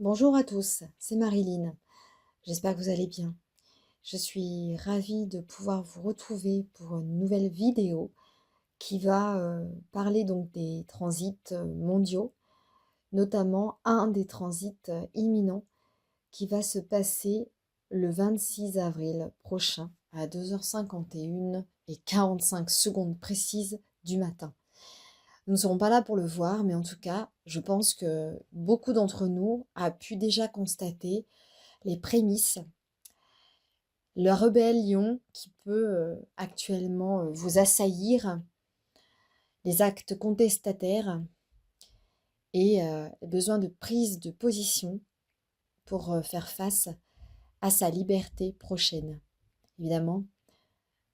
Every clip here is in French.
Bonjour à tous, c'est Marilyn. J'espère que vous allez bien. Je suis ravie de pouvoir vous retrouver pour une nouvelle vidéo qui va parler donc des transits mondiaux, notamment un des transits imminents qui va se passer le 26 avril prochain à 2h51 et 45 secondes précises du matin. Nous ne serons pas là pour le voir, mais en tout cas, je pense que beaucoup d'entre nous a pu déjà constater les prémices, la rébellion qui peut actuellement vous assaillir, les actes contestataires et besoin de prise de position pour faire face à sa liberté prochaine. Évidemment,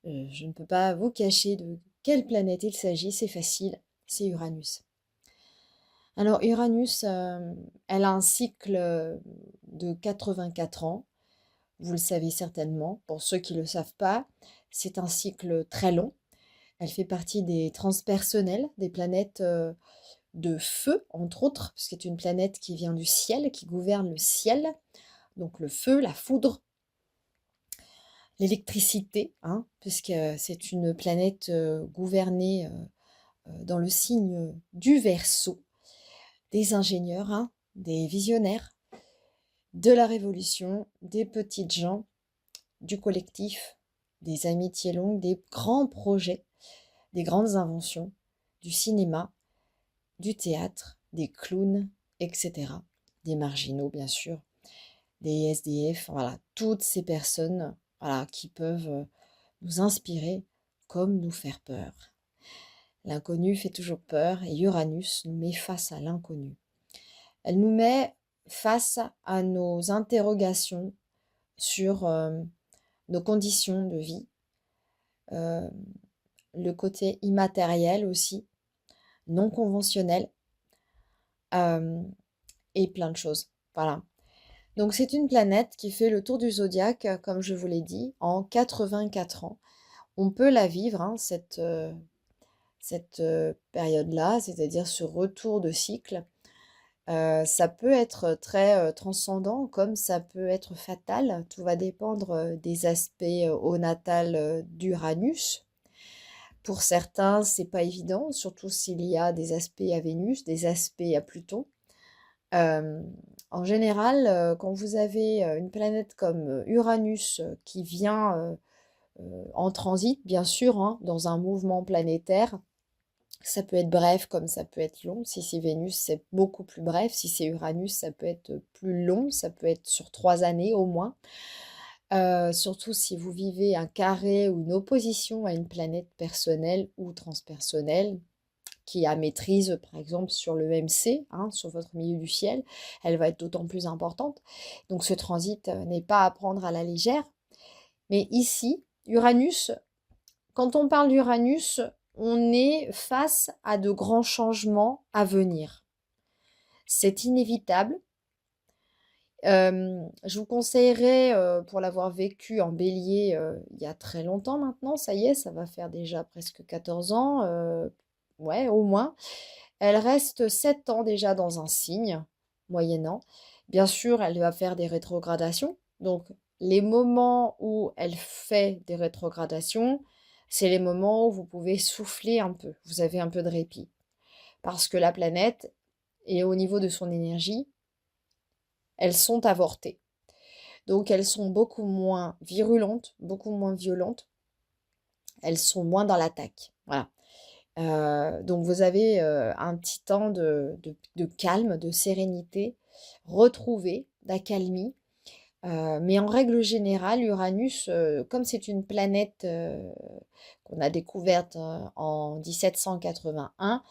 je ne peux pas vous cacher de quelle planète il s'agit, c'est facile, c'est Uranus. Alors Uranus, elle a un cycle de 84 ans. Vous le savez certainement. Pour ceux qui ne le savent pas, c'est un cycle très long. Elle fait partie des transpersonnels, des planètes de feu, entre autres, parce que c'est une planète qui vient du ciel, qui gouverne le ciel. Donc le feu, la foudre, l'électricité, puisque c'est une planète gouvernée dans le signe du Verseau, des ingénieurs, des visionnaires, de la révolution, des petites gens, du collectif, des amitiés longues, des grands projets, des grandes inventions, du cinéma, du théâtre, des clowns, etc. Des marginaux, bien sûr, des SDF, voilà, toutes ces personnes qui peuvent nous inspirer comme nous faire peur. L'inconnu fait toujours peur et Uranus nous met face à l'inconnu. Elle nous met face à nos interrogations sur nos conditions de vie, le côté immatériel aussi, non conventionnel, et plein de choses. Voilà. Donc c'est une planète qui fait le tour du zodiaque, comme je vous l'ai dit, en 84 ans. On peut la vivre, cette période-là, c'est-à-dire ce retour de cycle. Ça peut être très transcendant, comme ça peut être fatal. Tout va dépendre des aspects au natal d'Uranus. Pour certains, c'est pas évident, surtout s'il y a des aspects à Vénus, des aspects à Pluton. En général, quand vous avez une planète comme Uranus qui vient en transit, bien sûr, dans un mouvement planétaire, ça peut être bref comme ça peut être long. Si c'est Vénus, c'est beaucoup plus bref. Si c'est Uranus, ça peut être plus long. Ça peut être sur 3 années au moins. Surtout si vous vivez un carré ou une opposition à une planète personnelle ou transpersonnelle qui a maîtrise, par exemple, sur le MC, sur votre milieu du ciel, elle va être d'autant plus importante. Donc ce transit n'est pas à prendre à la légère. Mais ici, Uranus, quand on parle d'Uranus, on est face à de grands changements à venir. C'est inévitable. Je vous conseillerais, pour l'avoir vécu en bélier il y a très longtemps maintenant, ça y est, ça va faire déjà presque 14 ans, ouais, au moins. Elle reste 7 ans déjà dans un signe, moyennant. Bien sûr, elle va faire des rétrogradations. Donc, les moments où elle fait des rétrogradations, c'est les moments où vous pouvez souffler un peu. Vous avez un peu de répit. Parce que la planète, et au niveau de son énergie, elles sont avortées. Donc, elles sont beaucoup moins virulentes, beaucoup moins violentes. Elles sont moins dans l'attaque. Voilà. Donc vous avez un petit temps de calme, de sérénité, retrouvé, d'accalmie. Mais en règle générale, Uranus, comme c'est une planète qu'on a découverte en 1781,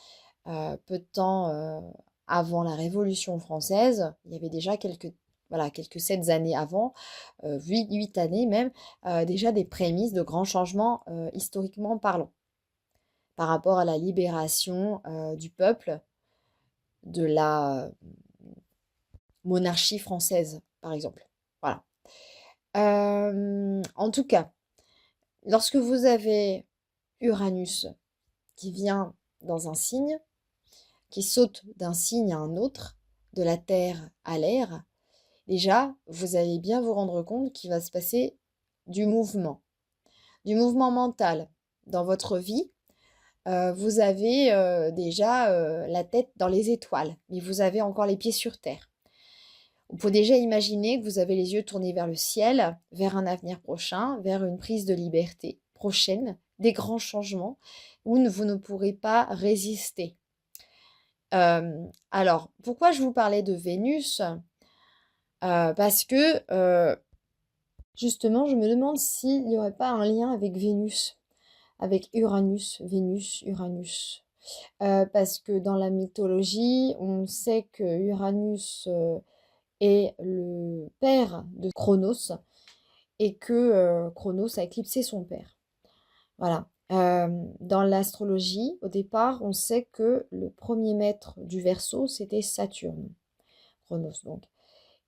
peu de temps avant la Révolution française, il y avait déjà quelques 7 années avant, 8 années même, déjà des prémices de grands changements historiquement parlant par rapport à la libération du peuple de la monarchie française, par exemple. Voilà. En tout cas, lorsque vous avez Uranus qui vient dans un signe, qui saute d'un signe à un autre, de la terre à l'air, déjà, vous allez bien vous rendre compte qu'il va se passer du mouvement mental dans votre vie. Vous avez déjà la tête dans les étoiles, mais vous avez encore les pieds sur terre. On peut déjà imaginer que vous avez les yeux tournés vers le ciel, vers un avenir prochain, vers une prise de liberté prochaine, des grands changements où vous ne pourrez pas résister. Alors, pourquoi je vous parlais de Vénus? Parce que justement, je me demande s'il n'y aurait pas un lien avec Vénus, avec Uranus, Vénus, Uranus. Parce que dans la mythologie, on sait que Uranus est le père de Chronos et que Chronos a éclipsé son père. Voilà. Dans l'astrologie, au départ, on sait que le premier maître du Verseau, c'était Saturne, Chronos donc.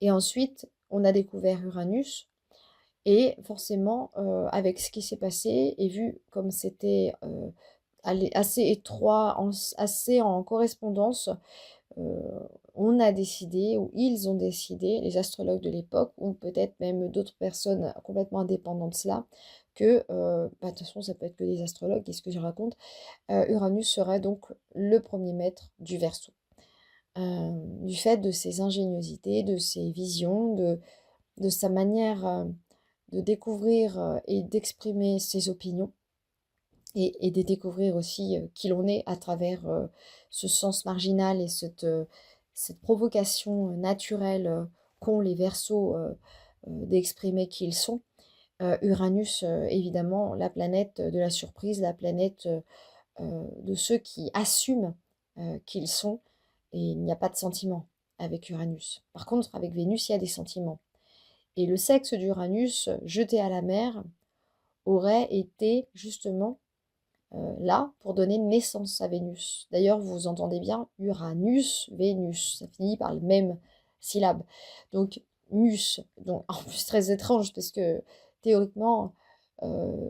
Et ensuite, on a découvert Uranus. Et forcément, avec ce qui s'est passé, et vu comme c'était assez étroit, assez en correspondance, euh, on a décidé, ou ils ont décidé, les astrologues de l'époque, ou peut-être même d'autres personnes complètement indépendantes de cela, que, de toute façon, ça peut être que des astrologues, qu'est-ce que je raconte, Uranus serait donc le premier maître du Verseau. Du fait de ses ingéniosités, de ses visions, de sa manière de découvrir et d'exprimer ses opinions et de découvrir aussi qui l'on est à travers ce sens marginal et cette provocation naturelle qu'ont les Verseaux d'exprimer qui ils sont. Uranus, évidemment, la planète de la surprise, la planète de ceux qui assument qu'ils sont, et il n'y a pas de sentiments avec Uranus. Par contre, avec Vénus, il y a des sentiments. Et le sexe d'Uranus jeté à la mer aurait été justement là pour donner naissance à Vénus. D'ailleurs, vous entendez bien Uranus, Vénus, ça finit par le même syllabe. Donc, mus, donc en plus très étrange parce que théoriquement,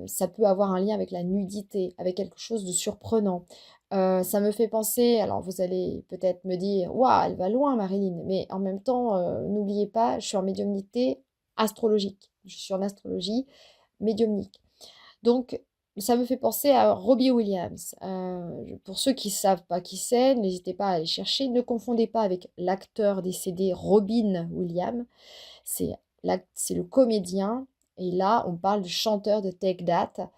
ça peut avoir un lien avec la nudité, avec quelque chose de surprenant. Ça me fait penser, alors vous allez peut-être me dire, waouh, elle va loin, Marilyn, mais en même temps, n'oubliez pas, je suis en médiumnité astrologique. Je suis en astrologie médiumnique. Donc, ça me fait penser à Robbie Williams. Pour ceux qui ne savent pas qui c'est, n'hésitez pas à aller chercher. Ne confondez pas avec l'acteur décédé Robin Williams. C'est le comédien. Et là, on parle du chanteur de Take That,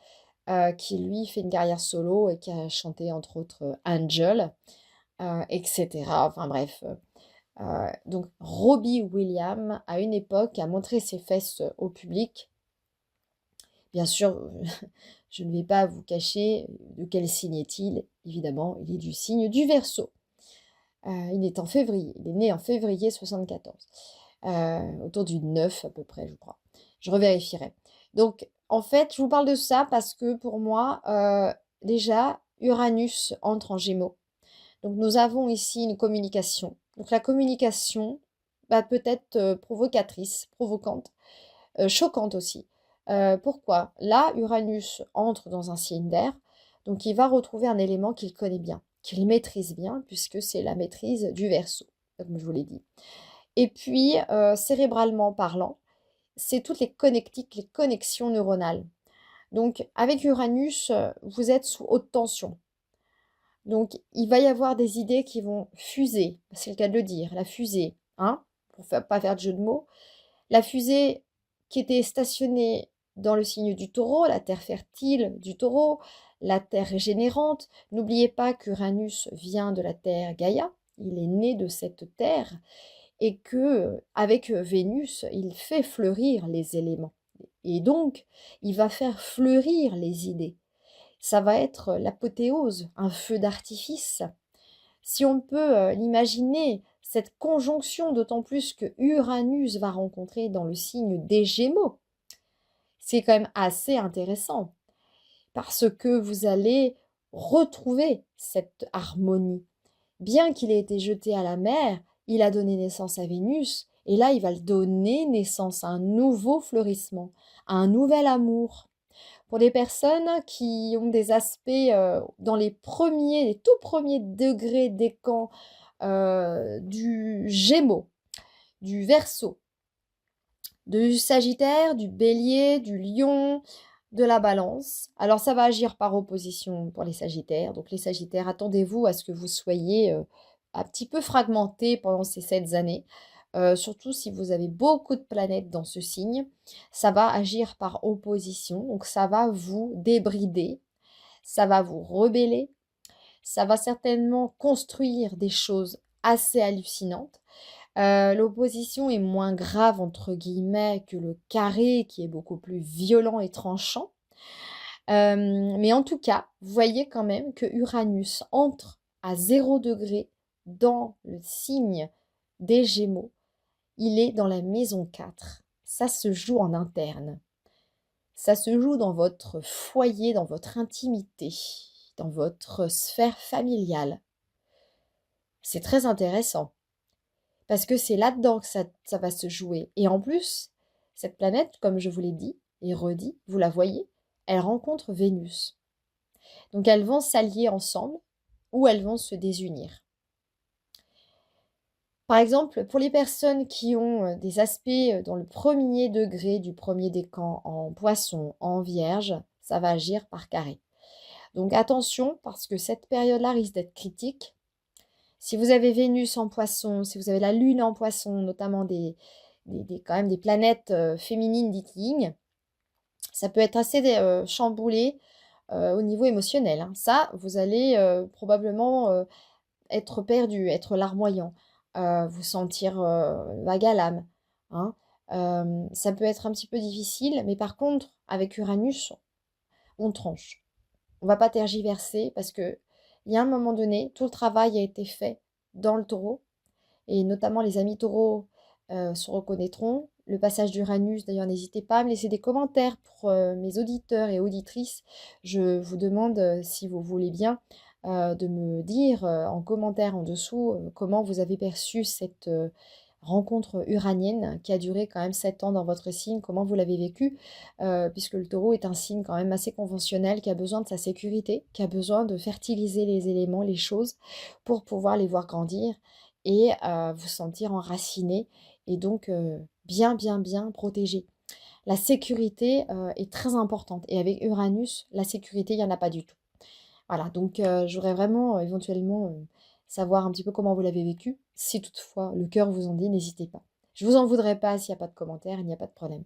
qui lui fait une carrière solo et qui a chanté entre autres Angel, etc. Enfin bref. Donc Robbie Williams, à une époque, a montré ses fesses au public. Bien sûr, je ne vais pas vous cacher de quel signe est-il. Évidemment, il est du signe du Verseau. Il est en février. Il est né en février 74. Autour du 9 à peu près, je crois. Je revérifierai. Donc, en fait, je vous parle de ça parce que pour moi, déjà, Uranus entre en Gémeaux. Donc, nous avons ici une communication. Donc, la communication peut être provocatrice, provocante, choquante aussi. Pourquoi? Là, Uranus entre dans un signe d'air, donc il va retrouver un élément qu'il connaît bien, qu'il maîtrise bien, puisque c'est la maîtrise du Verseau, comme je vous l'ai dit. Et puis, cérébralement parlant, c'est toutes les connectiques, les connexions neuronales. Donc, avec Uranus, vous êtes sous haute tension. Donc, il va y avoir des idées qui vont fuser, c'est le cas de le dire, la fusée, hein, pour pas faire de jeu de mots. La fusée qui était stationnée dans le signe du Taureau, la terre fertile du Taureau, la terre régénérante. N'oubliez pas qu'Uranus vient de la terre Gaïa, il est né de cette terre, et que avec Vénus, il fait fleurir les éléments. Et donc, il va faire fleurir les idées. Ça va être l'apothéose, un feu d'artifice. Si on peut l'imaginer, cette conjonction, d'autant plus que Uranus va rencontrer dans le signe des Gémeaux, c'est quand même assez intéressant parce que vous allez retrouver cette harmonie. Bien qu'il ait été jeté à la mer, il a donné naissance à Vénus et là, il va donner naissance à un nouveau fleurissement, à un nouvel amour. Pour des personnes qui ont des aspects dans les tout premiers degrés des camps du Gémeaux, du Verseau, du Sagittaire, du Bélier, du Lion, de la Balance. Alors ça va agir par opposition pour les Sagittaires. Donc les Sagittaires, attendez-vous à ce que vous soyez un petit peu fragmentés pendant ces 7 années. Surtout si vous avez beaucoup de planètes dans ce signe. Ça va agir par opposition. Donc ça va vous débrider, ça va vous rebeller, ça va certainement construire des choses assez hallucinantes. L'opposition est moins grave, entre guillemets, que le carré, qui est beaucoup plus violent et tranchant. Mais en tout cas, vous voyez quand même que Uranus entre à 0 degré dans le signe des Gémeaux. Il est dans la maison 4. Ça se joue en interne. Ça se joue dans votre foyer, dans votre intimité, dans votre sphère familiale. C'est très intéressant. Parce que c'est là-dedans que ça va se jouer. Et en plus, cette planète, comme je vous l'ai dit et redit, vous la voyez, elle rencontre Vénus. Donc elles vont s'allier ensemble ou elles vont se désunir. Par exemple, pour les personnes qui ont des aspects dans le premier degré du premier décan en Poisson, en Vierge, ça va agir par carré. Donc attention, parce que cette période-là risque d'être critique. Si vous avez Vénus en Poisson, si vous avez la Lune en Poisson, notamment quand même des planètes féminines dites yin, ça peut être assez chamboulé au niveau émotionnel, hein. Ça, vous allez probablement être perdu, être larmoyant, vous sentir vague à l'âme, hein. Ça peut être un petit peu difficile, mais par contre, avec Uranus, on tranche. On ne va pas tergiverser parce que il y a un moment donné, tout le travail a été fait dans le taureau, et notamment les amis taureaux se reconnaîtront. Le passage d'Uranus, d'ailleurs, n'hésitez pas à me laisser des commentaires pour mes auditeurs et auditrices. Je vous demande, si vous voulez bien, de me dire en commentaire en dessous comment vous avez perçu cette rencontre uranienne qui a duré quand même 7 ans dans votre signe, comment vous l'avez vécu, puisque le taureau est un signe quand même assez conventionnel, qui a besoin de sa sécurité, qui a besoin de fertiliser les éléments, les choses, pour pouvoir les voir grandir et vous sentir enraciné et donc bien, bien, bien protégé. La sécurité est très importante et avec Uranus, la sécurité, il n'y en a pas du tout. Voilà, donc j'aurais vraiment éventuellement savoir un petit peu comment vous l'avez vécu. Si toutefois le cœur vous en dit, n'hésitez pas. Je vous en voudrais pas s'il n'y a pas de commentaire, il n'y a pas de problème.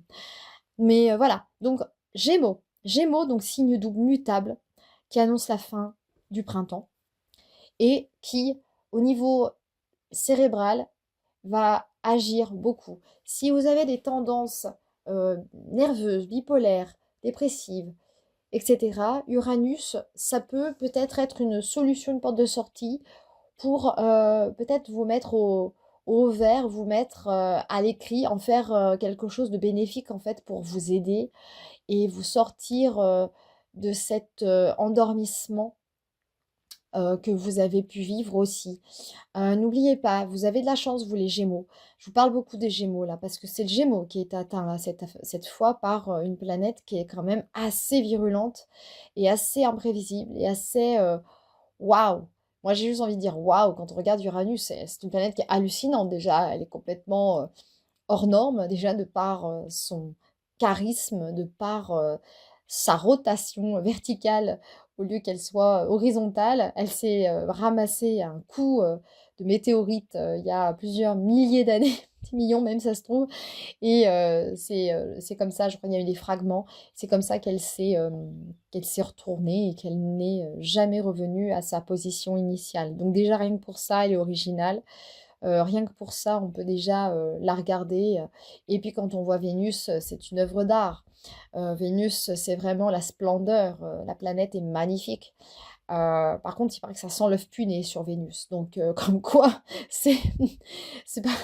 Mais voilà, donc Gémeaux. Gémeaux, donc signe double mutable, qui annonce la fin du printemps et qui, au niveau cérébral, va agir beaucoup. Si vous avez des tendances nerveuses, bipolaires, dépressives, etc., Uranus, ça peut-être être une solution, une porte de sortie pour peut-être vous mettre au vert, vous mettre à l'écrit, en faire quelque chose de bénéfique en fait pour vous aider et vous sortir de cet endormissement que vous avez pu vivre aussi. N'oubliez pas, vous avez de la chance, vous les Gémeaux. Je vous parle beaucoup des Gémeaux là, parce que c'est le Gémeaux qui est atteint là, cette fois par une planète qui est quand même assez virulente et assez imprévisible et assez waouh. Moi j'ai juste envie de dire waouh quand on regarde Uranus, c'est une planète qui est hallucinante déjà, elle est complètement hors norme déjà de par son charisme, de par sa rotation verticale au lieu qu'elle soit horizontale. Elle s'est ramassée un coup de météorite il y a plusieurs milliers d'années, des millions même ça se trouve, et c'est comme ça, je crois qu'il y a eu des fragments, c'est comme ça qu'elle s'est retournée et qu'elle n'est jamais revenue à sa position initiale. Donc déjà rien que pour ça, elle est originale. Rien que pour ça, on peut déjà la regarder. Et puis quand on voit Vénus, c'est une œuvre d'art. Vénus, c'est vraiment la splendeur. La planète est magnifique. Par contre, il paraît que ça sent l'œuf puné sur Vénus. Donc, comme quoi, c'est c'est pas,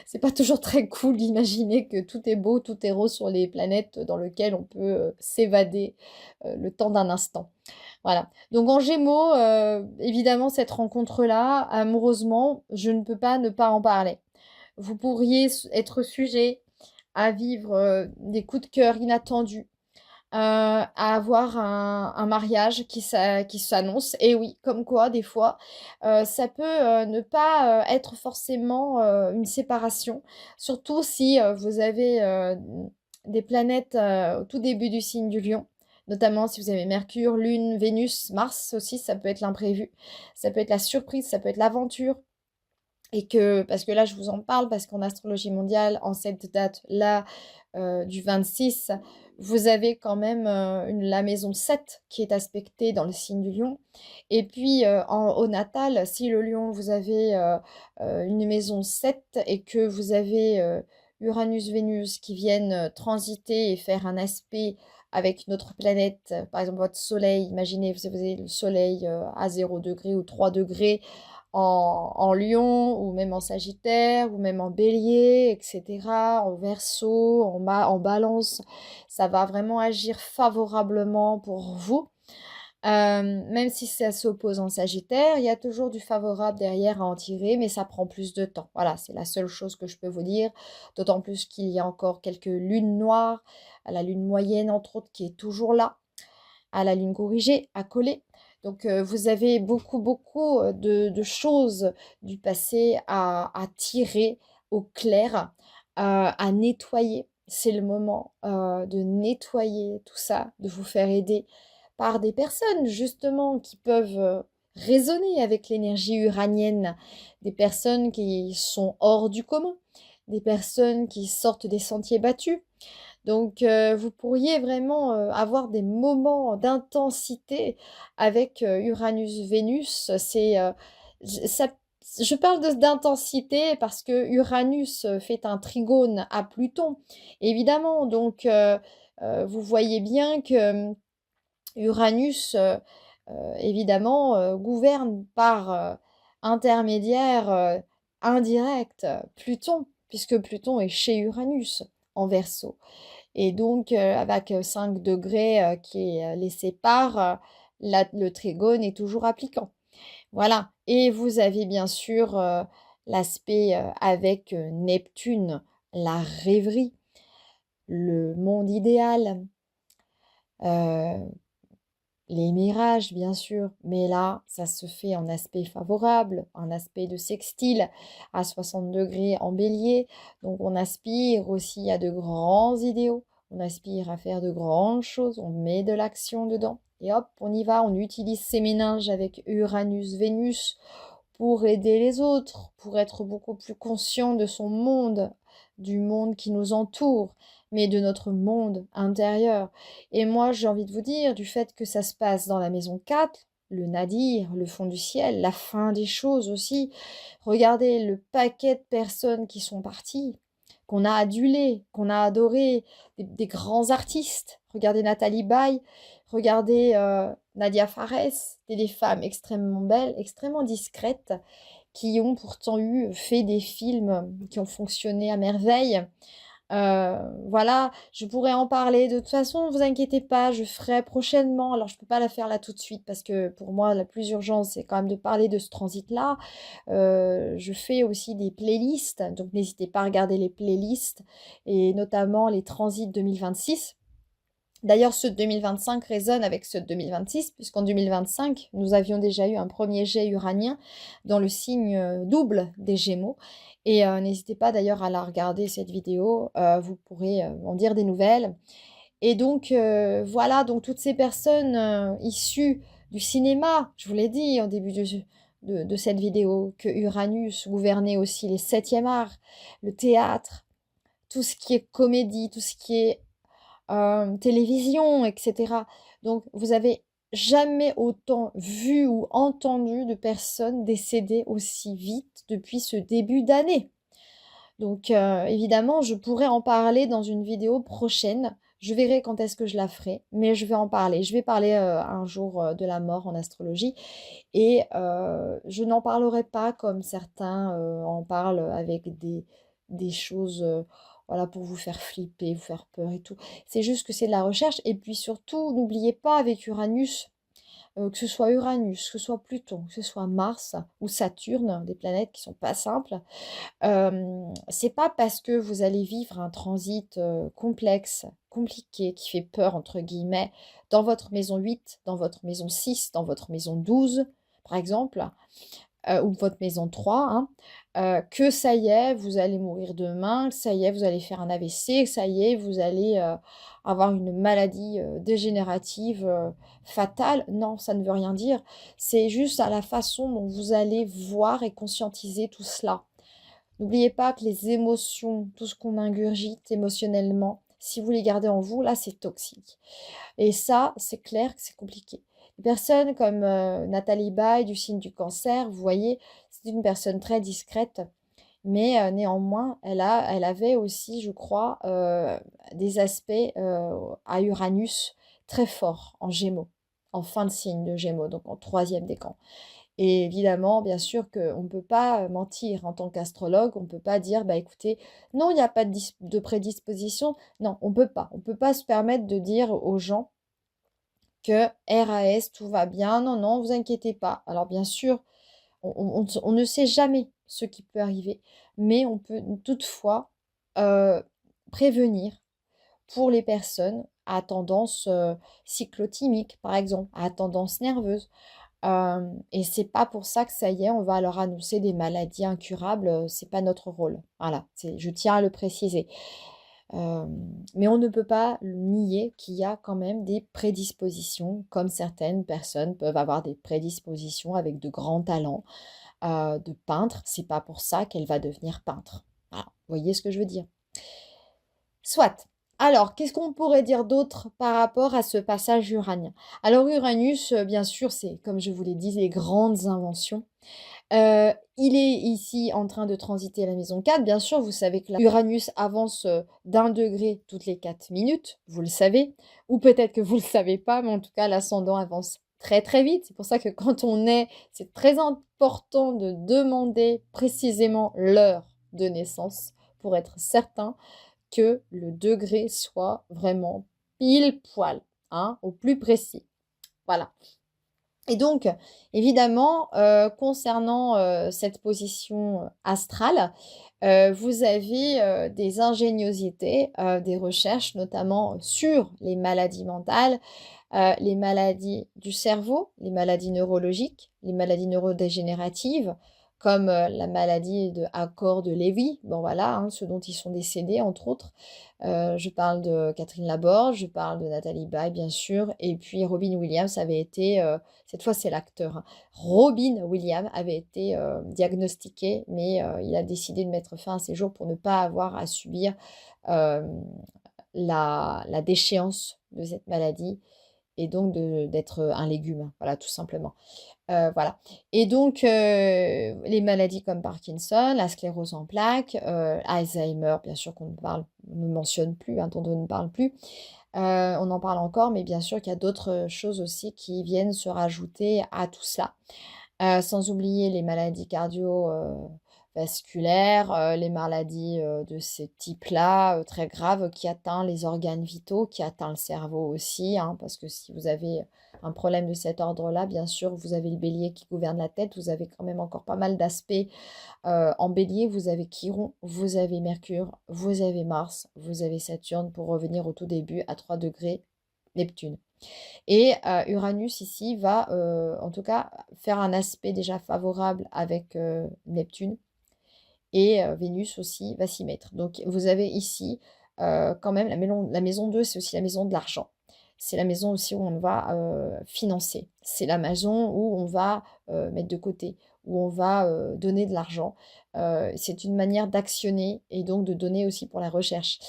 c'est pas toujours très cool d'imaginer que tout est beau, tout est rose sur les planètes dans lesquelles on peut s'évader le temps d'un instant. Voilà. Donc en Gémeaux, évidemment, cette rencontre-là, amoureusement, je ne peux pas ne pas en parler. Vous pourriez être sujet à vivre des coups de cœur inattendus, à avoir un mariage qui s'annonce. Et oui, comme quoi, des fois, ça peut ne pas être forcément une séparation, surtout si vous avez des planètes au tout début du signe du Lion. Notamment si vous avez Mercure, Lune, Vénus, Mars aussi, ça peut être l'imprévu, ça peut être la surprise, ça peut être l'aventure. Et que, parce que là, je vous en parle, parce qu'en astrologie mondiale, en cette date-là, du 26, vous avez quand même la maison 7 qui est aspectée dans le signe du lion. Et puis, au natal, si le lion, vous avez une maison 7 et que vous avez Uranus-Vénus qui viennent transiter et faire un aspect avec notre planète, par exemple votre soleil, imaginez, vous avez le soleil à 0 degré ou 3 degrés, en lion, ou même en sagittaire, ou même en bélier, etc., en verseau, en balance, ça va vraiment agir favorablement pour vous. Même si ça s'oppose en sagittaire, il y a toujours du favorable derrière à en tirer, mais ça prend plus de temps. Voilà, c'est la seule chose que je peux vous dire, d'autant plus qu'il y a encore quelques lunes noires, à la lune moyenne entre autres, qui est toujours là, à la lune corrigée, à coller. Donc, vous avez beaucoup de choses du passé à tirer au clair, à nettoyer. C'est le moment de nettoyer tout ça, de vous faire aider par des personnes justement qui peuvent résonner avec l'énergie uranienne, des personnes qui sont hors du commun, des personnes qui sortent des sentiers battus. Donc, vous pourriez vraiment avoir des moments d'intensité avec Uranus-Vénus. Ça, je parle d'intensité parce que Uranus fait un trigone à Pluton, évidemment. Donc, vous voyez bien que Uranus, évidemment, gouverne par intermédiaire indirect Pluton, puisque Pluton est chez Uranus en Verseau. Et donc, avec 5 degrés qui les séparent, le trigone est toujours appliquant. Voilà. Et vous avez bien sûr l'aspect avec Neptune, la rêverie, le monde idéal, euh, les mirages, bien sûr. Mais là, ça se fait en aspect favorable, en aspect de sextile à 60 degrés en bélier. Donc, on aspire aussi à de grands idéaux. On aspire à faire de grandes choses. On met de l'action dedans. Et hop, on y va. On utilise ces méninges avec Uranus, Vénus pour aider les autres, pour être beaucoup plus conscient de son monde, du monde qui nous entoure, mais de notre monde intérieur. Et moi, j'ai envie de vous dire, du fait que ça se passe dans la maison 4, le nadir, le fond du ciel, la fin des choses aussi. Regardez le paquet de personnes qui sont parties, qu'on a adulées, qu'on a adorées, des grands artistes. Regardez Nathalie Baye, regardez Nadia Fares, des femmes extrêmement belles, extrêmement discrètes, qui ont pourtant fait des films qui ont fonctionné à merveille. Voilà, je pourrais en parler. De toute façon, ne vous inquiétez pas, je ferai prochainement. Alors, je ne peux pas la faire là tout de suite parce que pour moi, la plus urgente, c'est quand même de parler de ce transit-là. Je fais aussi des playlists, donc n'hésitez pas à regarder les playlists et notamment les transits 2026. D'ailleurs, ceux de 2025 résonnent avec ceux de 2026, puisqu'en 2025, nous avions déjà eu un premier jet uranien dans le signe double des Gémeaux. Et n'hésitez pas d'ailleurs à la regarder, cette vidéo, vous pourrez en dire des nouvelles. Et donc, voilà, donc toutes ces personnes issues du cinéma, je vous l'ai dit au début de cette vidéo, que Uranus gouvernait aussi les 7e arts, le théâtre, tout ce qui est comédie, tout ce qui est télévision, etc. Donc, vous avez jamais autant vu ou entendu de personnes décédées aussi vite depuis ce début d'année. Donc, évidemment, je pourrais en parler dans une vidéo prochaine. Je verrai quand est-ce que je la ferai, mais je vais en parler. Je vais parler un jour de la mort en astrologie et je n'en parlerai pas comme certains en parlent avec des choses voilà, pour vous faire flipper, vous faire peur et tout. C'est juste que c'est de la recherche. Et puis surtout, n'oubliez pas avec Uranus, que ce soit Uranus, que ce soit Pluton, que ce soit Mars ou Saturne, des planètes qui sont pas simples, c'est pas parce que vous allez vivre un transit complexe, compliqué, qui fait peur, entre guillemets, dans votre maison 8, dans votre maison 6, dans votre maison 12, par exemple, ou votre maison 3, hein, que ça y est, vous allez mourir demain, que ça y est, vous allez faire un AVC, que ça y est, vous allez avoir une maladie dégénérative fatale. Non, ça ne veut rien dire. C'est juste à la façon dont vous allez voir et conscientiser tout cela. N'oubliez pas que les émotions, tout ce qu'on ingurgite émotionnellement, si vous les gardez en vous, là, c'est toxique. Et ça, c'est clair que c'est compliqué. Des personnes comme Nathalie Baye du signe du cancer, vous voyez, c'est une personne très discrète, mais néanmoins, elle avait aussi, je crois, des aspects à Uranus très forts en Gémeaux, en fin de signe de Gémeaux, donc en troisième décan. Et évidemment, bien sûr qu'on ne peut pas mentir en tant qu'astrologue, on ne peut pas dire, bah écoutez, non, il n'y a pas de prédisposition. Non, on ne peut pas. On ne peut pas se permettre de dire aux gens que RAS, tout va bien. Non, non, vous inquiétez pas. Alors bien sûr, on ne sait jamais ce qui peut arriver, mais on peut toutefois euh, prévenir pour les personnes à tendance cyclotimique, par exemple, à tendance nerveuse. Et c'est pas pour ça que ça y est, on va leur annoncer des maladies incurables, c'est pas notre rôle. Voilà, je tiens à le préciser. Mais on ne peut pas nier qu'il y a quand même des prédispositions, comme certaines personnes peuvent avoir des prédispositions avec de grands talents de peintre. C'est pas pour ça qu'elle va devenir peintre. Voilà, vous voyez ce que je veux dire? Soit. Alors, qu'est-ce qu'on pourrait dire d'autre par rapport à ce passage uranien? Alors, Uranus, bien sûr, c'est, comme je vous l'ai dit, les grandes inventions. Il est ici en train de transiter à la maison 4. Bien sûr, vous savez que Uranus avance d'1 degré toutes les 4 minutes, vous le savez. Ou peut-être que vous ne le savez pas, mais en tout cas, l'ascendant avance très très vite. C'est pour ça que quand on est, c'est très important de demander précisément l'heure de naissance pour être certain que le degré soit vraiment pile poil, hein, au plus précis. Voilà. Et donc, évidemment, concernant cette position astrale, vous avez des ingéniosités, des recherches, notamment sur les maladies mentales, les maladies du cerveau, les maladies neurologiques, les maladies neurodégénératives, comme la maladie de Accord de Lévy, bon voilà, hein, ceux dont ils sont décédés, entre autres. Je parle de Catherine Laborde, je parle de Nathalie Baye, bien sûr, et puis Robin Williams avait été, cette fois c'est l'acteur, hein, Robin Williams avait été diagnostiqué, mais il a décidé de mettre fin à ses jours pour ne pas avoir à subir euh, la déchéance de cette maladie et donc d'être un légume, voilà, tout simplement. Voilà. Et donc, les maladies comme Parkinson, la sclérose en plaques, Alzheimer, bien sûr qu'on ne mentionne plus, hein, dont on ne parle plus. On en parle encore, mais bien sûr qu'il y a d'autres choses aussi qui viennent se rajouter à tout cela. Sans oublier les maladies cardiovasculaires, les maladies de ces types-là, très graves, qui atteignent les organes vitaux, qui atteignent le cerveau aussi, hein, parce que si vous avez un problème de cet ordre-là, bien sûr, vous avez le bélier qui gouverne la tête, vous avez quand même encore pas mal d'aspects en bélier, vous avez Chiron, vous avez Mercure, vous avez Mars, vous avez Saturne, pour revenir au tout début, à 3 degrés, Neptune. Et Uranus ici va, en tout cas, faire un aspect déjà favorable avec Neptune. Et Vénus aussi va s'y mettre. Donc vous avez ici quand même la maison 2, c'est aussi la maison de l'argent. C'est la maison aussi où on va financer. C'est la maison où on va mettre de côté, où on va donner de l'argent. C'est une manière d'actionner et donc de donner aussi pour la recherche.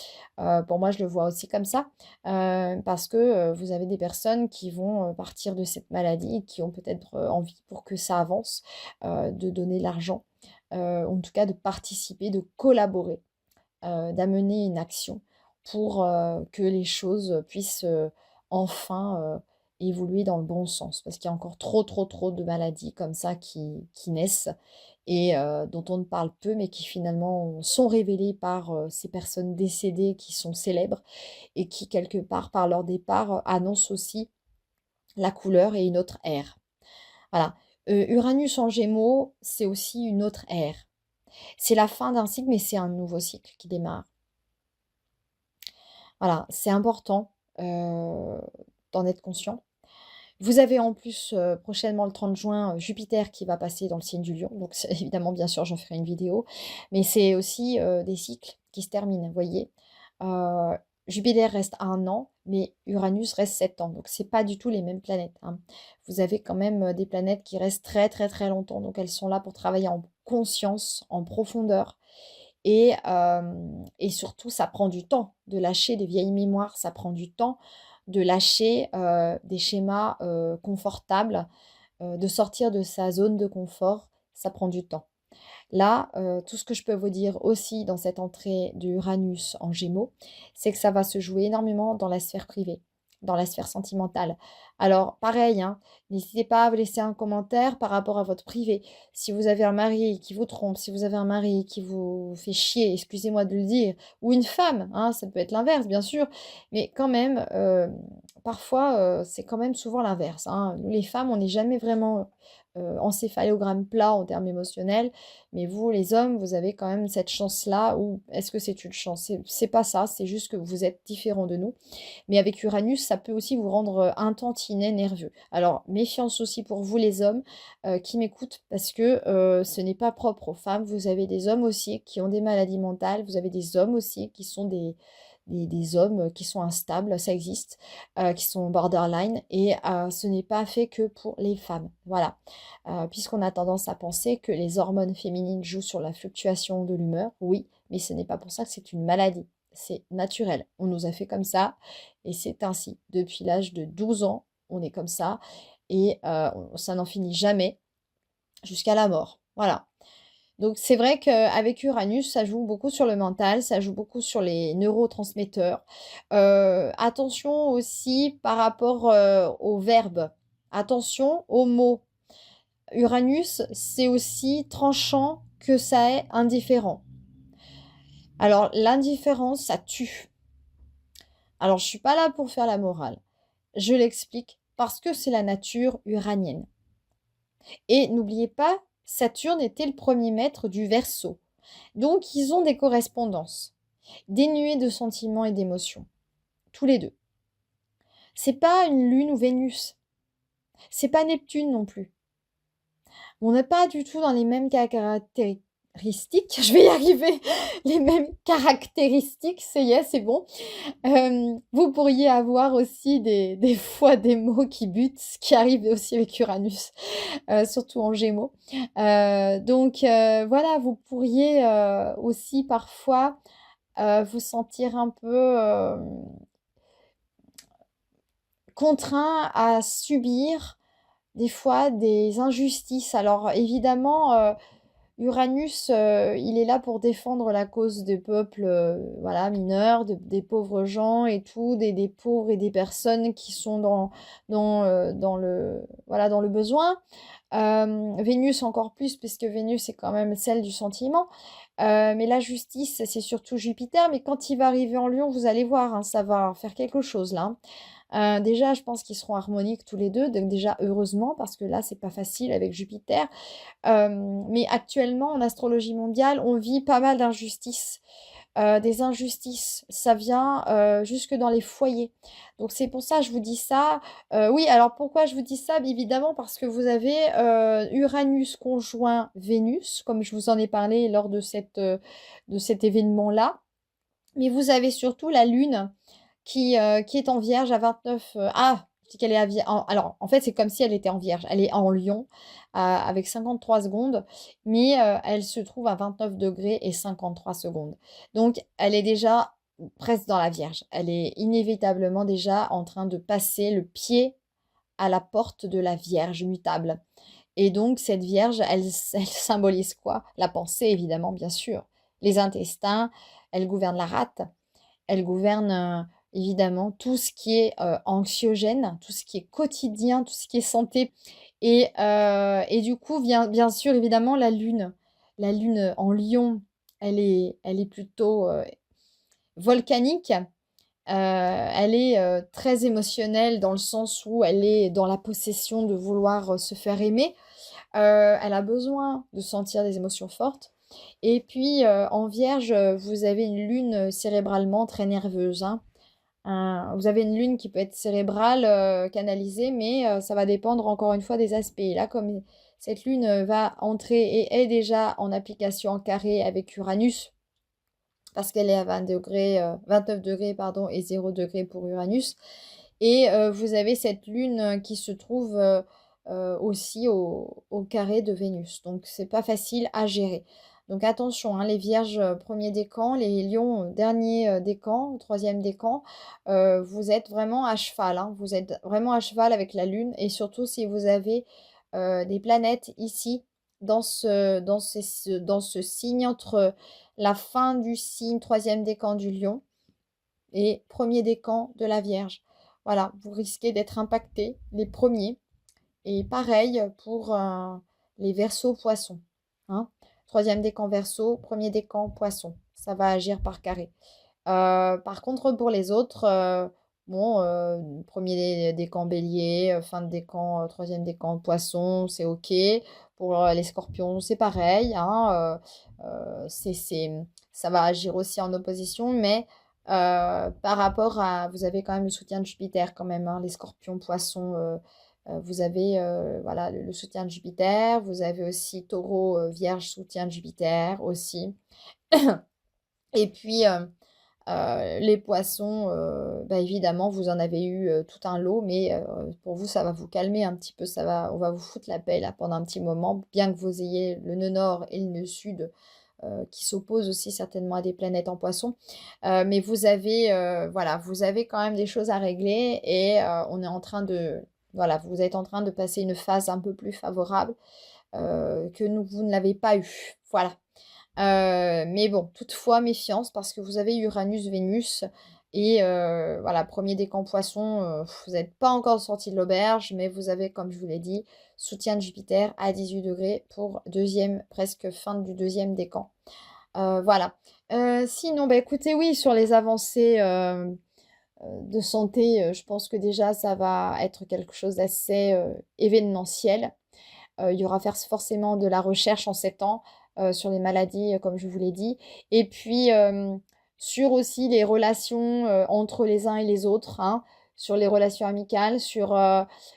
Pour moi, je le vois aussi comme ça, parce que vous avez des personnes qui vont partir de cette maladie et qui ont peut-être envie, pour que ça avance, de donner l'argent, en tout cas de participer, de collaborer, d'amener une action pour que les choses puissent enfin évoluer dans le bon sens. Parce qu'il y a encore trop, trop, trop de maladies comme ça qui naissent et dont on ne parle peu, mais qui finalement sont révélées par ces personnes décédées qui sont célèbres et qui, quelque part, par leur départ, annoncent aussi la couleur et une autre ère. Voilà. Uranus en Gémeaux, c'est aussi une autre ère. C'est la fin d'un cycle, mais c'est un nouveau cycle qui démarre. Voilà, c'est important d'en être conscient. Vous avez en plus, prochainement le 30 juin, Jupiter qui va passer dans le signe du Lion, donc c'est évidemment, bien sûr, j'en ferai une vidéo, mais c'est aussi, des cycles qui se terminent, vous voyez? Heu, Jupiter reste 1 an, mais Uranus reste 7 ans, donc c'est pas du tout les mêmes planètes, hein. Vous avez quand même, des planètes qui restent très, très, très longtemps, donc elles sont là pour travailler en conscience, en profondeur et surtout ça prend du temps de lâcher des vieilles mémoires, ça prend du temps de lâcher, des schémas, confortables, de sortir de sa zone de confort, ça prend du temps. Là, tout ce que je peux vous dire aussi dans cette entrée d'Uranus en Gémeaux, c'est que ça va se jouer énormément dans la sphère privée, dans la sphère sentimentale. Alors pareil, hein, n'hésitez pas à me laisser un commentaire par rapport à votre privé. Si vous avez un mari qui vous trompe, si vous avez un mari qui vous fait chier, excusez-moi de le dire, ou une femme, hein, ça peut être l'inverse bien sûr, mais quand même, parfois, c'est quand même souvent l'inverse, hein. Nous les femmes, on n'est jamais vraiment, encéphalogramme plat en termes émotionnels, mais vous, les hommes, vous avez quand même cette chance-là, ou est-ce que c'est une chance? C'est pas ça, c'est juste que vous êtes différents de nous. Mais avec Uranus, ça peut aussi vous rendre un tantinet nerveux. Alors, méfiance aussi pour vous, les hommes, qui m'écoutent, parce que ce n'est pas propre aux femmes. Vous avez des hommes aussi qui ont des maladies mentales, vous avez des hommes aussi qui sont des hommes qui sont instables, ça existe, qui sont borderline, et ce n'est pas fait que pour les femmes. Voilà. Puisqu'on a tendance à penser que les hormones féminines jouent sur la fluctuation de l'humeur, oui, mais ce n'est pas pour ça que c'est une maladie. C'est naturel. On nous a fait comme ça et c'est ainsi. Depuis l'âge de 12 ans, on est comme ça et ça n'en finit jamais jusqu'à la mort. Voilà. Donc c'est vrai qu'avec Uranus, ça joue beaucoup sur le mental, ça joue beaucoup sur les neurotransmetteurs. Attention aussi par rapport, aux verbes. Attention aux mots. Uranus, c'est aussi tranchant que ça est indifférent. Alors l'indifférence, ça tue. Alors je suis pas là pour faire la morale. Je l'explique parce que c'est la nature uranienne. Et n'oubliez pas, Saturne était le premier maître du Verseau. Donc ils ont des correspondances, dénuées de sentiments et d'émotions, tous les deux. C'est pas une Lune ou Vénus, c'est pas Neptune non plus. On n'est pas du tout dans les mêmes caractéristiques, je vais y arriver, les mêmes caractéristiques, ça y est, c'est bon. Vous pourriez avoir aussi des fois des mots qui butent, ce qui arrive aussi avec Uranus, surtout en Gémeaux. Donc voilà, vous pourriez aussi parfois vous sentir un peu contraint à subir des fois des injustices. Alors évidemment, Uranus, il est là pour défendre la cause des peuples, voilà, mineurs, des pauvres gens et tout, des pauvres et des personnes qui sont dans le voilà, dans le besoin. Vénus encore plus, puisque Vénus est quand même celle du sentiment. Mais la justice, c'est surtout Jupiter. Mais quand il va arriver en Lion, vous allez voir, hein, ça va faire quelque chose là, hein. Déjà, je pense qu'ils seront harmoniques tous les deux, donc déjà heureusement, parce que là, c'est pas facile avec Jupiter. Mais actuellement, en astrologie mondiale, on vit pas mal d'injustices. Des injustices, ça vient jusque dans les foyers. Donc c'est pour ça que je vous dis ça. Oui, alors pourquoi je vous dis ça? Bien évidemment parce que vous avez Uranus conjoint Vénus, comme je vous en ai parlé lors de cet événement-là. Mais vous avez surtout la Lune qui est en Vierge à 29. Je dis qu'elle est alors, en fait, c'est comme si elle était en Vierge. Elle est en Lion avec 53 secondes, mais elle se trouve à 29 degrés et 53 secondes. Donc, elle est déjà presque dans la Vierge. Elle est inévitablement déjà en train de passer le pied à la porte de la Vierge mutable. Et donc, cette Vierge, elle symbolise quoi? La pensée, évidemment, bien sûr. Les intestins, elle gouverne la rate, elle gouverne évidemment tout ce qui est anxiogène, tout ce qui est quotidien, tout ce qui est santé. Et du coup, bien sûr, évidemment, la Lune. La Lune en Lion, elle est plutôt volcanique. Elle est très émotionnelle dans le sens où elle est dans la possession de vouloir se faire aimer. Elle a besoin de sentir des émotions fortes. Et puis, en Vierge, vous avez une lune cérébralement très nerveuse, hein. vous avez une lune qui peut être cérébrale, canalisée, mais ça va dépendre encore une fois des aspects. Et là, comme cette lune va entrer et est déjà en application en carré avec Uranus, parce qu'elle est à 20 degrés, 29 degrés pardon, et 0 degré pour Uranus. Et vous avez cette lune qui se trouve aussi au carré de Vénus. Donc, c'est pas facile à gérer. Donc, attention, hein, les vierges, premier décan, les lions, dernier décan, troisième décan, vous êtes vraiment à cheval. Hein, vous êtes vraiment à cheval avec la lune. Et surtout, si vous avez des planètes ici, dans ce signe entre la fin du signe, troisième décan du lion et premier décan de la Vierge. Voilà, vous risquez d'être impacté les premiers. Et pareil pour les Verseaux poissons. Hein. Troisième décan Verseau, premier décan poisson. Ça va agir par carré. Par contre, pour les autres, bon, premier décan bélier, fin de décan, troisième décan poisson, c'est OK. Pour les scorpions, c'est pareil. Hein, ça va agir aussi en opposition, mais par rapport à... Vous avez quand même le soutien de Jupiter quand même, hein, les scorpions, poissons. Vous avez voilà, le soutien de Jupiter. Vous avez aussi taureau, vierge, soutien de Jupiter aussi. Et puis... les poissons, bah, évidemment, vous en avez eu tout un lot, mais pour vous, ça va vous calmer un petit peu. On va vous foutre la paix là pendant un petit moment, bien que vous ayez le nœud nord et le nœud sud qui s'opposent aussi certainement à des planètes en poisson. Mais voilà, vous avez quand même des choses à régler et on est en train de, voilà, vous êtes en train de passer une phase un peu plus favorable que vous ne l'avez pas eu. Voilà. Mais bon, toutefois, méfiance parce que vous avez Uranus, Vénus et voilà, premier décan poisson, vous n'êtes pas encore sorti de l'auberge, mais vous avez, comme je vous l'ai dit, soutien de Jupiter à 18 degrés pour presque fin du deuxième décan. Voilà. Sinon, bah, écoutez, oui, sur les avancées de santé, je pense que déjà, ça va être quelque chose d'assez événementiel. Il y aura forcément de la recherche en 7 ans sur les maladies, comme je vous l'ai dit. Et puis, sur aussi les relations entre les uns et les autres, hein, sur les relations amicales, sur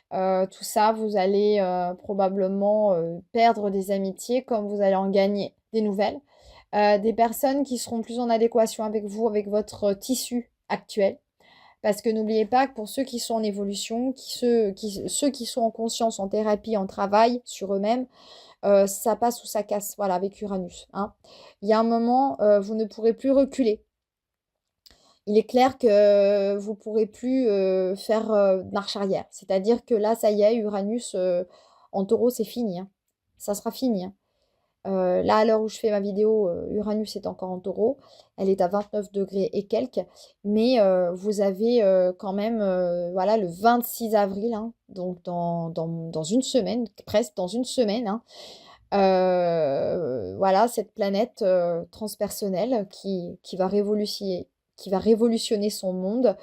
tout ça, vous allez probablement perdre des amitiés comme vous allez en gagner des nouvelles. Des personnes qui seront plus en adéquation avec vous, avec votre tissu actuel. Parce que n'oubliez pas que pour ceux qui sont en évolution, ceux qui sont en conscience, en thérapie, en travail sur eux-mêmes, ça passe ou ça casse, voilà, avec Uranus. Hein. Il y a un moment, vous ne pourrez plus reculer. Il est clair que vous ne pourrez plus faire marche arrière. C'est-à-dire que là, ça y est, Uranus en taureau, c'est fini. Hein. Ça sera fini. Hein. Là, à l'heure où je fais ma vidéo, Uranus est encore en taureau. Elle est à 29 degrés et quelques. Mais vous avez quand même voilà, le 26 avril, hein, donc dans une semaine, presque dans une semaine, hein, voilà, cette planète transpersonnelle qui va révolutionner son monde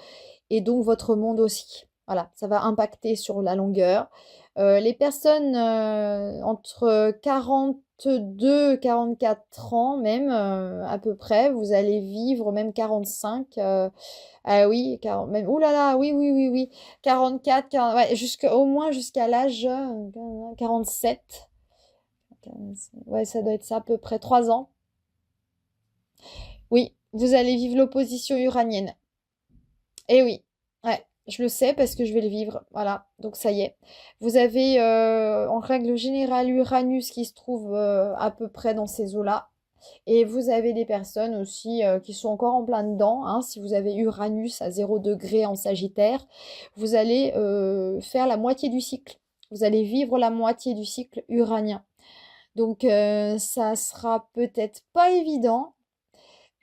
et donc votre monde aussi. Voilà, ça va impacter sur la longueur. Les personnes entre 42 et 44 ans, même à peu près, vous allez vivre même 45. Ah oui, 40, même, ouh là là, oui, oui, oui, oui. 44, 40, ouais, au moins jusqu'à l'âge 47. Ouais, ça doit être ça, à peu près 3 ans. Oui, vous allez vivre l'opposition uranienne. Eh oui, ouais, je le sais parce que je vais le vivre. Voilà, donc ça y est. Vous avez en règle générale Uranus qui se trouve à peu près dans ces eaux-là. Et vous avez des personnes aussi qui sont encore en plein dedans. Hein. Si vous avez Uranus à 0 degré en Sagittaire, vous allez faire la moitié du cycle. Vous allez vivre la moitié du cycle uranien. Donc ça sera peut-être pas évident,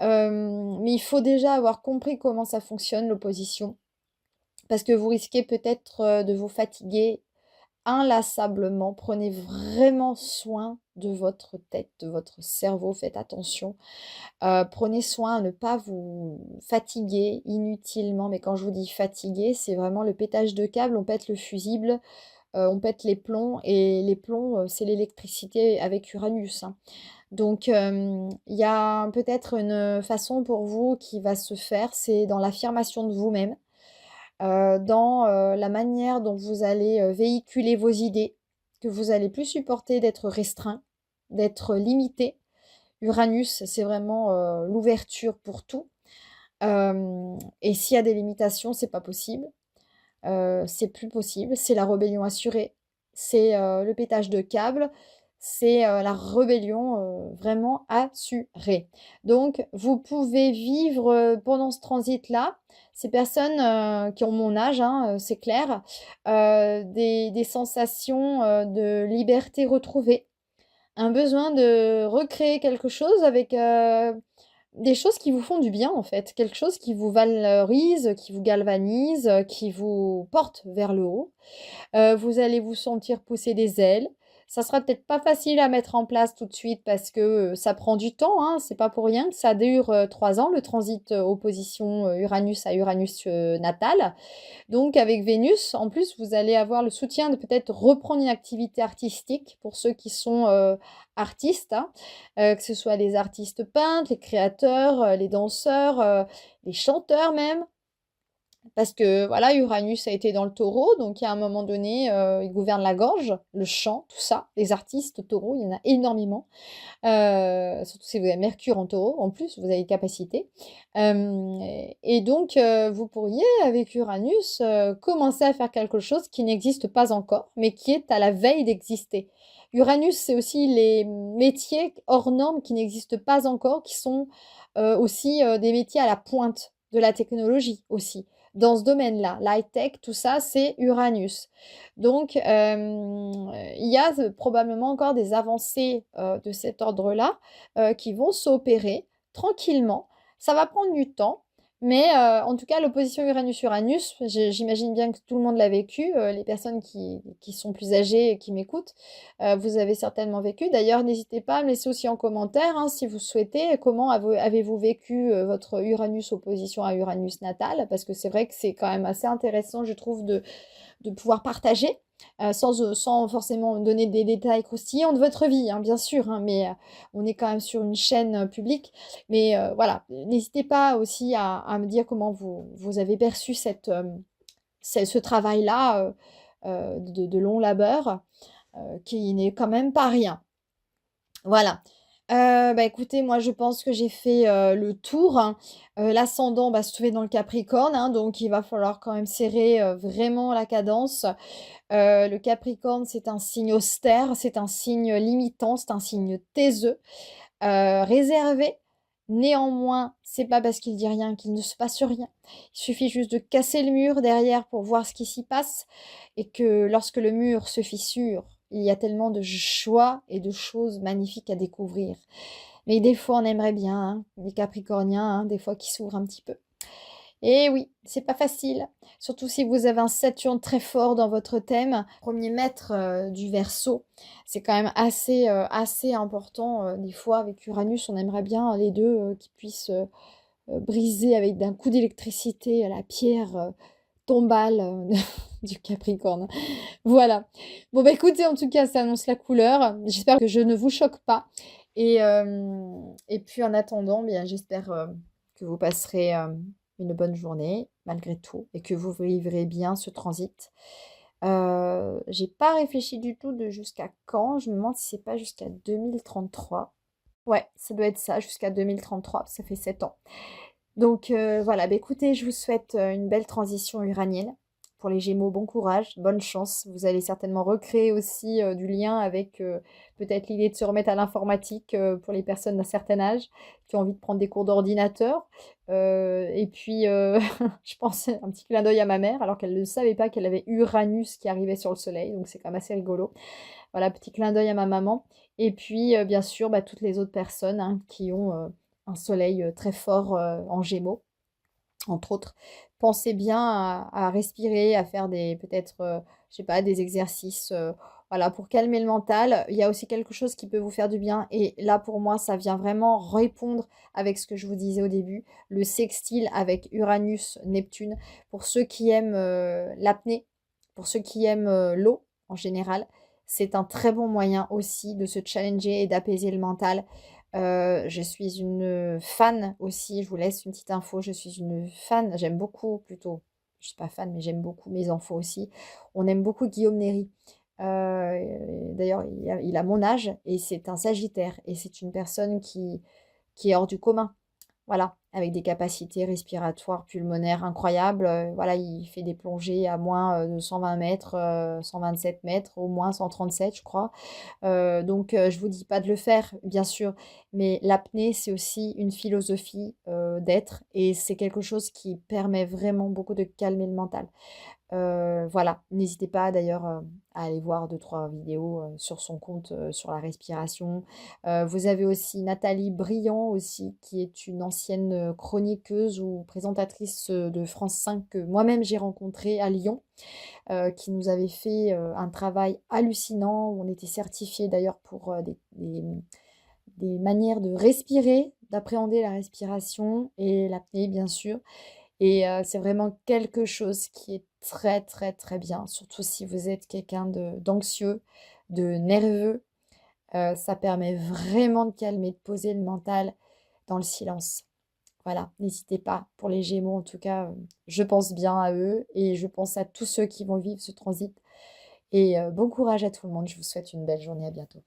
mais il faut déjà avoir compris comment ça fonctionne, l'opposition. Parce que vous risquez peut-être de vous fatiguer inlassablement. Prenez vraiment soin de votre tête, de votre cerveau. Faites attention. Prenez soin à ne pas vous fatiguer inutilement. Mais quand je vous dis fatiguer, c'est vraiment le pétage de câble. On pète le fusible, on pète les plombs. Et les plombs, c'est l'électricité avec Uranus. Hein. Donc, il y a peut-être une façon pour vous qui va se faire, c'est dans l'affirmation de vous-même, dans, la manière dont vous allez, véhiculer vos idées, que vous allez plus supporter d'être restreint, d'être limité. Uranus, c'est vraiment, l'ouverture pour tout, et s'il y a des limitations, c'est pas possible, c'est plus possible, c'est la rébellion assurée, c'est, le pétage de câble, c'est, la rébellion, vraiment assurée. Donc vous pouvez vivre, pendant ce transit-là, ces personnes, qui ont mon âge, hein, c'est clair, des sensations, de liberté retrouvée, un besoin de recréer quelque chose avec, des choses qui vous font du bien, en fait, quelque chose qui vous valorise, qui vous galvanise, qui vous porte vers le haut. Vous allez vous sentir pousser des ailes. Ça sera peut-être pas facile à mettre en place tout de suite parce que, ça prend du temps, hein. C'est pas pour rien que ça dure, 3 ans, le transit, opposition, Uranus à Uranus, natal. Donc avec Vénus, en plus, vous allez avoir le soutien de peut-être reprendre une activité artistique pour ceux qui sont, artistes, hein, que ce soit les artistes peintres, les créateurs, les danseurs, les chanteurs même. Parce que voilà, Uranus a été dans le Taureau, donc à un moment donné, il gouverne la gorge, le chant, tout ça. Les artistes Taureau, il y en a énormément. Surtout si vous avez Mercure en Taureau, en plus, vous avez des capacités. Et donc, vous pourriez, avec Uranus, commencer à faire quelque chose qui n'existe pas encore, mais qui est à la veille d'exister. Uranus, c'est aussi les métiers hors normes qui n'existent pas encore, qui sont, aussi, des métiers à la pointe de la technologie aussi. Dans ce domaine-là, l'high-tech, tout ça, c'est Uranus. Donc, il y a probablement encore des avancées, de cet ordre-là, qui vont s'opérer tranquillement. Ça va prendre du temps, mais en tout cas, l'opposition Uranus-Uranus, j'imagine bien que tout le monde l'a vécu, les personnes qui sont plus âgées et qui m'écoutent, vous avez certainement vécu. D'ailleurs, n'hésitez pas à me laisser aussi en commentaire, hein, si vous souhaitez, comment avez-vous vécu, votre Uranus opposition à Uranus natal? Parce que c'est vrai que c'est quand même assez intéressant, je trouve, de pouvoir partager, sans forcément donner des détails croustillants de votre vie, hein, bien sûr, hein, mais on est quand même sur une chaîne publique. Mais voilà, n'hésitez pas aussi à me dire comment vous avez perçu ce travail-là, de long labeur, qui n'est quand même pas rien. Voilà. Bah, écoutez, moi, je pense que j'ai fait, le tour, hein. L'ascendant, bah, se trouvait dans le Capricorne, hein, donc il va falloir quand même serrer, vraiment la cadence. Le Capricorne, c'est un signe austère, c'est un signe limitant, c'est un signe taiseux, réservé. Néanmoins, c'est pas parce qu'il dit rien qu'il ne se passe rien. Il suffit juste de casser le mur derrière pour voir ce qui s'y passe et que lorsque le mur se fissure, il y a tellement de joie et de choses magnifiques à découvrir. Mais des fois, on aimerait bien, hein, les Capricorniens, hein, des fois qui s'ouvrent un petit peu. Et oui, c'est pas facile, surtout si vous avez un Saturne très fort dans votre thème. Premier maître, du Verseau, c'est quand même assez important, des fois avec Uranus, on aimerait bien les 2 qu'ils puissent, briser avec d'un coup d'électricité la pierre, tombale, du Capricorne. Voilà. Bon, bah, écoutez, en tout cas, ça annonce la couleur. J'espère que je ne vous choque pas et puis en attendant, bien, j'espère, que vous passerez, une bonne journée malgré tout et que vous vivrez bien ce transit. J'ai pas réfléchi du tout de jusqu'à quand. Je me demande si c'est pas jusqu'à 2033. Ouais, ça doit être ça, jusqu'à 2033, ça fait 7 ans. Donc voilà, bah, écoutez, je vous souhaite, une belle transition uranienne. Pour les Gémeaux, bon courage, bonne chance. Vous allez certainement recréer aussi, du lien avec, peut-être l'idée de se remettre à l'informatique, pour les personnes d'un certain âge qui ont envie de prendre des cours d'ordinateur. Et puis, je pense un petit clin d'œil à ma mère alors qu'elle ne savait pas qu'elle avait Uranus qui arrivait sur le soleil, donc c'est quand même assez rigolo. Voilà, petit clin d'œil à ma maman et puis, bien sûr, bah, toutes les autres personnes, hein, qui ont, un soleil, très fort, en Gémeaux, entre autres. Pensez bien à respirer, à faire des peut-être, je sais pas, des exercices, voilà, pour calmer le mental. Il y a aussi quelque chose qui peut vous faire du bien et là, pour moi, ça vient vraiment répondre avec ce que je vous disais au début, le sextile avec Uranus-Neptune. Pour ceux qui aiment, l'apnée, pour ceux qui aiment, l'eau en général, c'est un très bon moyen aussi de se challenger et d'apaiser le mental. Je suis une fan aussi, je vous laisse une petite info, je suis une fan, j'aime beaucoup plutôt, je suis pas fan, mais j'aime beaucoup mes enfants aussi. On aime beaucoup Guillaume Néry. D'ailleurs, il a mon âge et c'est un Sagittaire et c'est une personne qui est hors du commun. Voilà, avec des capacités respiratoires pulmonaires incroyables. Voilà, il fait des plongées à moins de 120 mètres, 127 mètres, au moins 137, je crois. Donc, je vous dis pas de le faire, bien sûr, mais l'apnée, c'est aussi une philosophie d'être et c'est quelque chose qui permet vraiment beaucoup de calmer le mental. Voilà, n'hésitez pas d'ailleurs, à aller voir deux trois vidéos, sur son compte, sur la respiration. Vous avez aussi Nathalie Briand aussi, qui est une ancienne, chroniqueuse ou présentatrice, de France 5 que moi-même j'ai rencontrée à Lyon, qui nous avait fait, un travail hallucinant où on était certifiés d'ailleurs pour, des manières de respirer, d'appréhender la respiration et l'apnée bien sûr. Et c'est vraiment quelque chose qui est très, très, très bien, surtout si vous êtes quelqu'un d'anxieux, de nerveux. Ça permet vraiment de calmer, de poser le mental dans le silence. Voilà, n'hésitez pas. Pour les Gémeaux, en tout cas, je pense bien à eux et je pense à tous ceux qui vont vivre ce transit et bon courage à tout le monde. Je vous souhaite une belle journée. À bientôt.